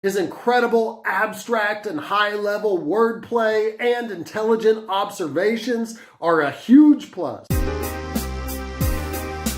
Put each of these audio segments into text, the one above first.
His incredible abstract and high-level wordplay and intelligent observations are a huge plus.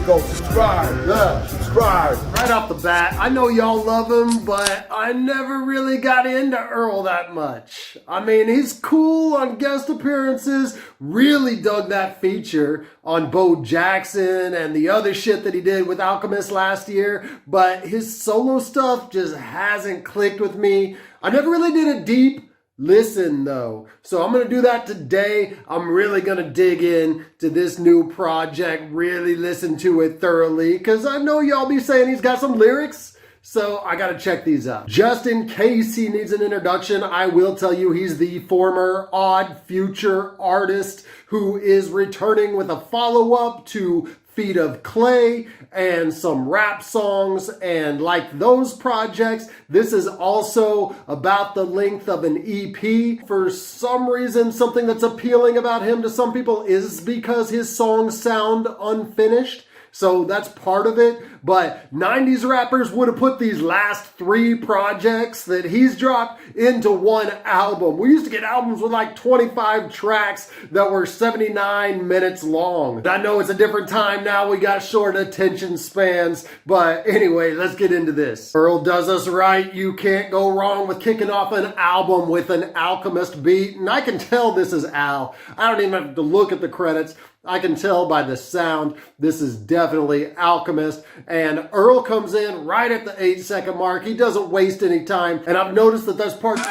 Go subscribe, yeah, subscribe. Right off the bat, I know y'all love him, but I never really got into Earl that much. I mean, he's cool on guest appearances, really dug that feature on Bo Jackson and the other shit that he did with Alchemist last year, but his solo stuff just hasn't clicked with me. I never really did a deep listen though. So I'm going to do that today. I'm really going to dig in to this new project, really listen to it thoroughly, because I know y'all be saying he's got some lyrics. So I got to check these out. Just in case he needs an introduction, I will tell you he's the former Odd Future artist who is returning with a follow-up to Feet of Clay and some rap songs, and like those projects, this is also about the length of an EP. For some reason, something that's appealing about him to some people is because his songs sound unfinished. So that's part of it, but 90s rappers would have put these last 3 projects that he's dropped into one album. We used to get albums with like 25 tracks that were 79 minutes long. I know it's a different time now, we got short attention spans, but anyway, let's get into this. Earl does us right. You can't go wrong with kicking off an album with an Alchemist beat, and I can tell this is Al. I don't even have to look at the credits. I can tell by the sound, this is definitely Alchemist. And Earl comes in right at the 8-second mark. He doesn't waste any time. And I've noticed that there's parts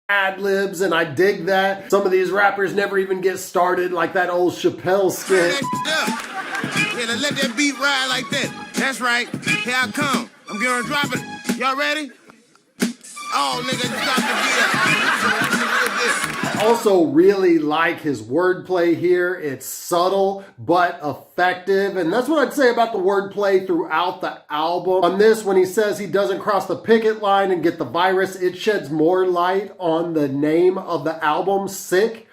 ad-libs, and I dig that. Some of these rappers never even get started, like that old Chappelle skit. Yeah, let that beat ride like that. That's right. Here I come. I'm gonna drop it. Y'all ready? Oh, nigga, stop the beat. I also really like his wordplay here. It's subtle but effective, and that's what I'd say about the wordplay throughout the album. On this, when he says he doesn't cross the picket line and get the virus, it sheds more light on the name of the album, Sick.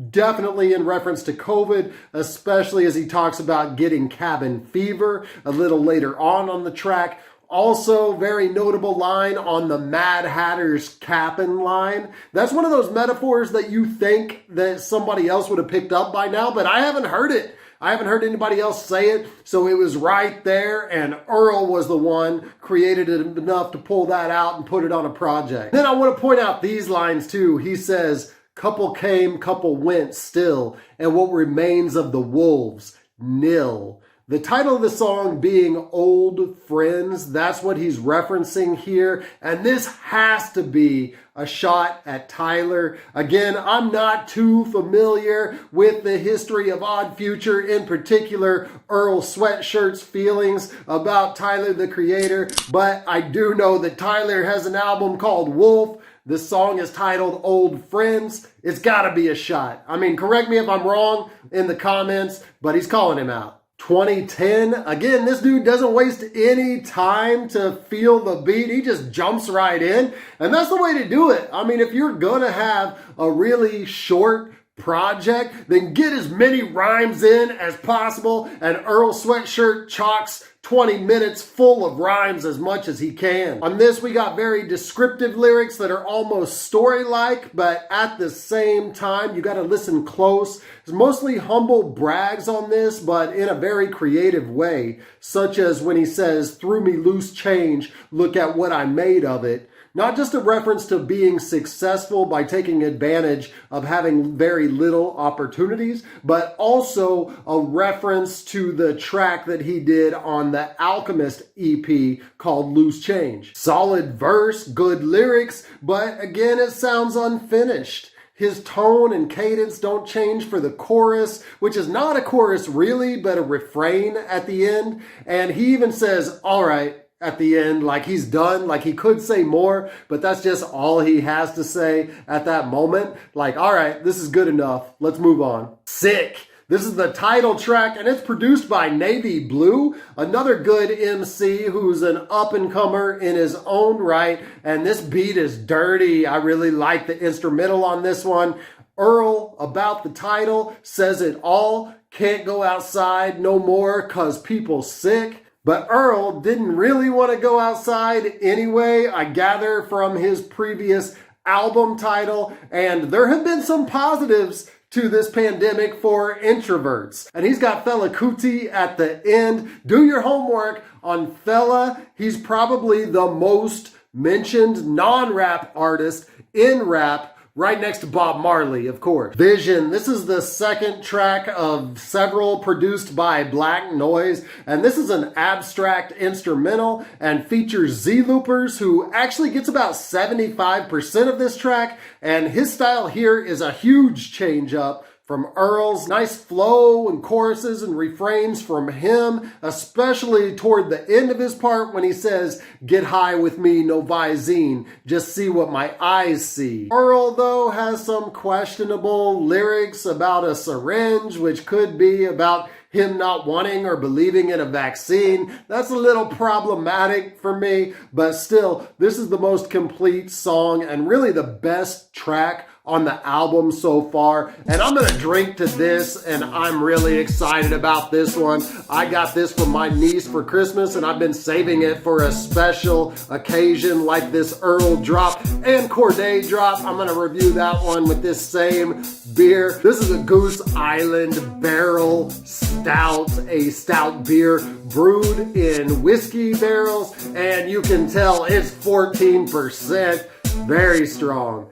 Definitely in reference to COVID, especially as he talks about getting cabin fever a little later on the track. Also, very notable line on the Mad Hatter's Cappin' line. That's one of those metaphors that you think that somebody else would have picked up by now, but I haven't heard it. I haven't heard anybody else say it, so it was right there, and Earl was the one created it enough to pull that out and put it on a project. Then I want to point out these lines too. He says, "Couple came, couple went still, and what remains of the wolves, nil." The title of the song being Old Friends, that's what he's referencing here. And this has to be a shot at Tyler. Again, I'm not too familiar with the history of Odd Future, in particular Earl Sweatshirt's feelings about Tyler, the Creator. But I do know that Tyler has an album called Wolf. This song is titled Old Friends. It's gotta be a shot. I mean, correct me if I'm wrong in the comments, but he's calling him out. 2010, again, this dude doesn't waste any time to feel the beat. He just jumps right in, and that's the way to do it. I mean, if you're gonna have a really short project, then get as many rhymes in as possible, and Earl Sweatshirt chalks 20 minutes full of rhymes as much as he can. On this, we got very descriptive lyrics that are almost story-like, but at the same time, you gotta listen close. There's mostly humble brags on this, but in a very creative way, such as when he says, "Threw me loose change, look at what I made of it." Not just a reference to being successful by taking advantage of having very little opportunities, but also a reference to the track that he did on the Alchemist EP called Loose Change. Solid verse, good lyrics, but again, it sounds unfinished. His tone and cadence don't change for the chorus, which is not a chorus really, but a refrain at the end. And he even says, "All right," at the end, like he's done, like he could say more, but that's just all he has to say at that moment. Like, all right, this is good enough. Let's move on. Sick. This is the title track, and it's produced by Navy Blue, another good MC who's an up-and-comer in his own right, and this beat is dirty. I really like the instrumental on this one. Earl, about the title, says it all. Can't go outside no more 'cause people sick. But Earl didn't really want to go outside anyway, I gather from his previous album title, and there have been some positives to this pandemic for introverts. And he's got Fela Kuti at the end. Do your homework on Fela. He's probably the most mentioned non-rap artist in rap, right next to Bob Marley, of course. Vision, this is the second track of several produced by Black Noise, and this is an abstract instrumental and features Zelooperz, who actually gets about 75% of this track, and his style here is a huge change up from Earl's. Nice flow and choruses and refrains from him, especially toward the end of his part when he says, "Get high with me, no Visine, just see what my eyes see." Earl, though, has some questionable lyrics about a syringe, which could be about him not wanting or believing in a vaccine. That's a little problematic for me, but still, this is the most complete song and really the best track on the album so far. And I'm gonna drink to this, and I'm really excited about this one. I got this from my niece for Christmas, and I've been saving it for a special occasion like this Earl drop and Corday drop. I'm gonna review that one with this same beer. This is a Goose Island Barrel Stout, a stout beer brewed in whiskey barrels, and you can tell it's 14%, very strong.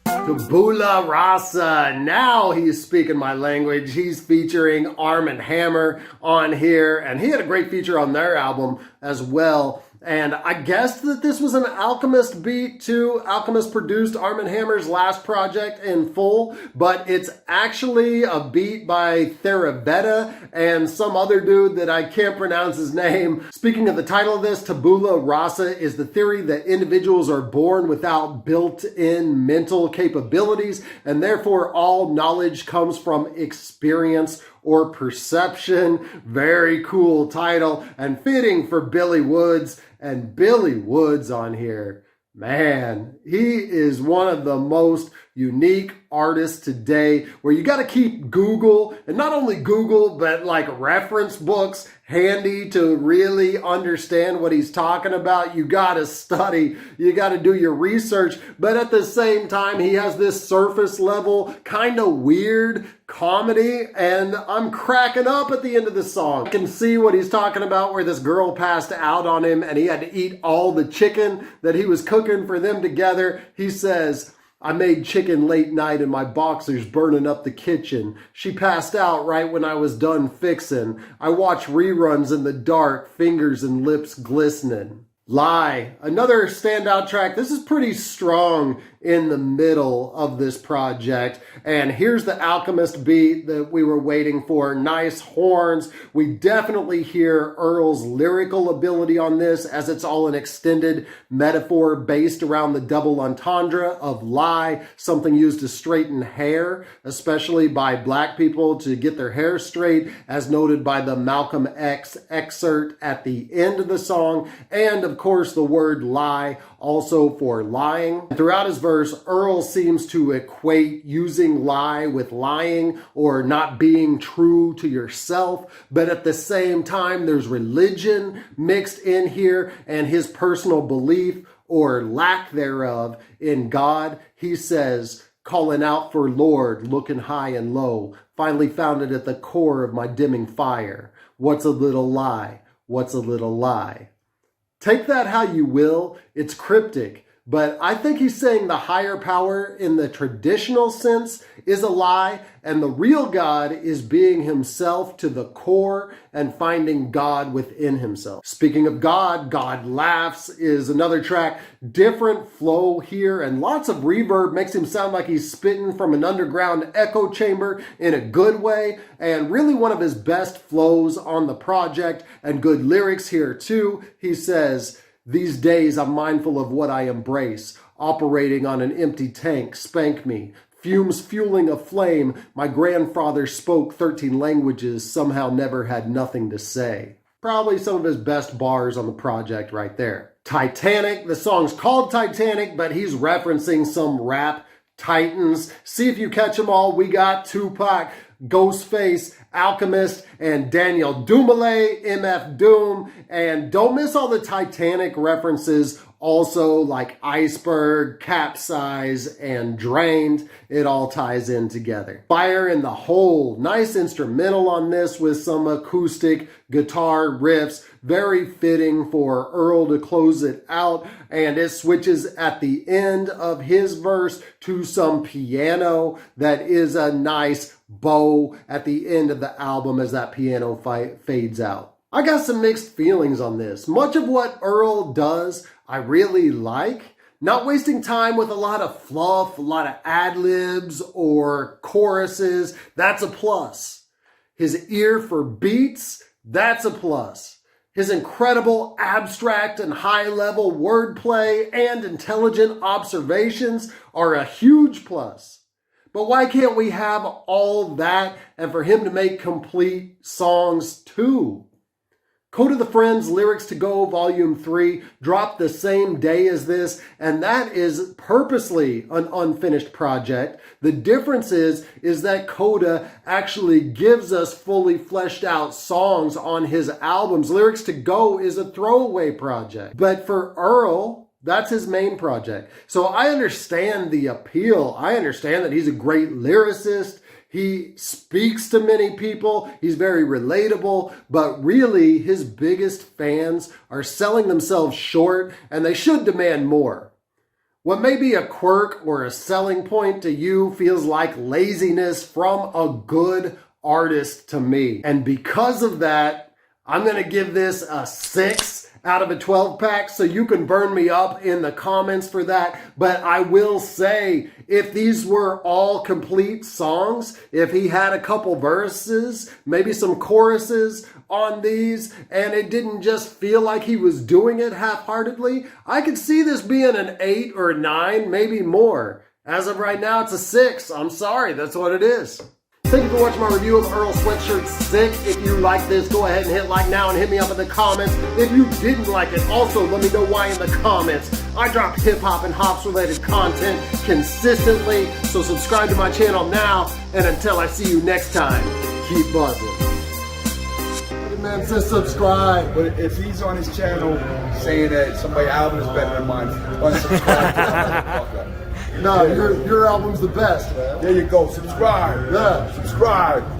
Taboolarasa, now he's speaking my language. He's featuring Armand Hammer on here, and he had a great feature on their album as well. And I guessed that this was an Alchemist beat too. Alchemist produced Armand Hammer's last project in full, but it's actually a beat by Theraveda and some other dude that I can't pronounce his name. Speaking of the title of this, tabula rasa is the theory that individuals are born without built-in mental capabilities, and therefore all knowledge comes from experience or perception. Very cool title and fitting for Billy Woods. And Billy Woods on here, man, he is one of the most unique artists today, where you got to keep Google, and not only Google, but like reference books handy to really understand what he's talking about. You got to study, you got to do your research, but at the same time, he has this surface level, kind of weird comedy, and I'm cracking up at the end of the song. I can see what he's talking about, where this girl passed out on him and he had to eat all the chicken that he was cooking for them together. He says, "I made chicken late night in my boxers burning up the kitchen. She passed out right when I was done fixing. I watched reruns in the dark, fingers and lips glistening." Lie, another standout track. This is pretty strong in the middle of this project. And here's the Alchemist beat that we were waiting for. Nice horns. We definitely hear Earl's lyrical ability on this, as it's all an extended metaphor based around the double entendre of lie, something used to straighten hair, especially by black people to get their hair straight, as noted by the Malcolm X excerpt at the end of the song. And of course, the word lie, also for lying. Throughout his verse, Earl seems to equate using lie with lying or not being true to yourself, but at the same time, there's religion mixed in here and his personal belief or lack thereof in God. He says, "Calling out for Lord, looking high and low, finally found it at the core of my dimming fire. What's a little lie? What's a little lie?" Take that how you will. It's cryptic, but I think he's saying the higher power in the traditional sense is a lie, and the real God is being himself to the core and finding God within himself. Speaking of God, God Laughs is another track. Different flow here and lots of reverb, makes him sound like he's spitting from an underground echo chamber in a good way, and really one of his best flows on the project, and good lyrics here too. He says, "These days I'm mindful of what I embrace, operating on an empty tank, spank me. Fumes fueling a flame, my grandfather spoke 13 languages, somehow never had nothing to say." Probably some of his best bars on the project right there. Titanic, the song's called Titanic, but he's referencing some rap titans. See if you catch them all. We got Tupac, Ghostface, Alchemist, and Daniel Dumile, MF Doom. And don't miss all the Titanic references also, like iceberg, capsize, and drained. It all ties in together. Fire in the Hole. Nice instrumental on this with some acoustic guitar riffs. Very fitting for Earl to close it out. And it switches at the end of his verse to some piano that is a nice bow at the end of the album as that piano fades out. I got some mixed feelings on this. Much of what Earl does, I really like. Not wasting time with a lot of fluff, a lot of ad-libs or choruses, that's a plus. His ear for beats, that's a plus. His incredible abstract and high-level wordplay and intelligent observations are a huge plus. But why can't we have all that and for him to make complete songs too? Code of the Friends Lyrics to Go Volume 3 dropped the same day as this, and that is purposely an unfinished project. The difference is that Coda actually gives us fully fleshed out songs on his albums. Lyrics to Go is a throwaway project. But for Earl, that's his main project. So I understand the appeal. I understand that he's a great lyricist. He speaks to many people. He's very relatable, but really his biggest fans are selling themselves short and they should demand more. What may be a quirk or a selling point to you feels like laziness from a good artist to me. And because of that, I'm going to give this a 6 out of a 12 pack, so you can burn me up in the comments for that. But I will say, if these were all complete songs, if he had a couple verses, maybe some choruses on these, and it didn't just feel like he was doing it half-heartedly, I could see this being an 8 or a 9, maybe more. As of right now, it's a 6. I'm sorry, that's what it is. Thank you for watching my review of Earl Sweatshirt SICK. If you like this, go ahead and hit like now and hit me up in the comments. If you didn't like it, also let me know why in the comments. I drop hip-hop and hops related content consistently, so subscribe to my channel now, and until I see you next time, keep buzzing. The man says subscribe. But if he's on his channel saying that somebody's album is better than mine, unsubscribe to that motherfucker. No, your album's the best, man. There you go. Subscribe. Yeah. Subscribe.